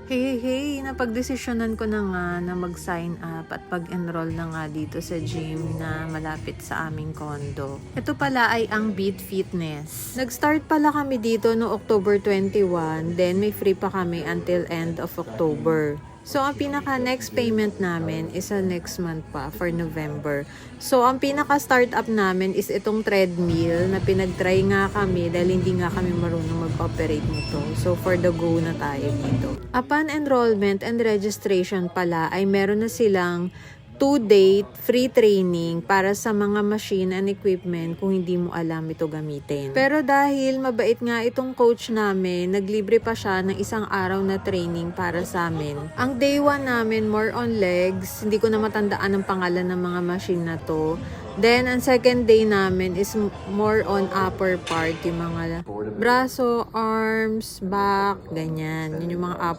Hey, napagdesisyonan ko na nga na mag-sign up at pag-enroll na nga dito sa gym na malapit sa aming condo. Ito pala ay ang Beat Fitness. Nag-start pala kami dito no October 21, then may free pa kami until end of October. So, ang pinaka-next payment namin is next month pa, for November. So, ang pinaka-startup namin is itong treadmill na pinag-try nga kami dahil hindi nga kami marunong mag-operate nito. So, for the go na tayo dito. Upon enrollment and registration pala ay meron na silang 2-day free training para sa mga machine and equipment kung hindi mo alam ito gamitin. Pero dahil mabait nga itong coach namin, naglibre pa siya ng isang araw na training para sa amin. Ang day 1 namin more on legs, hindi ko na matandaan ang pangalan ng mga machine na to. Then, ang second day namin is more on upper part, yung mga braso, arms, back, ganyan. Yun yung mga upper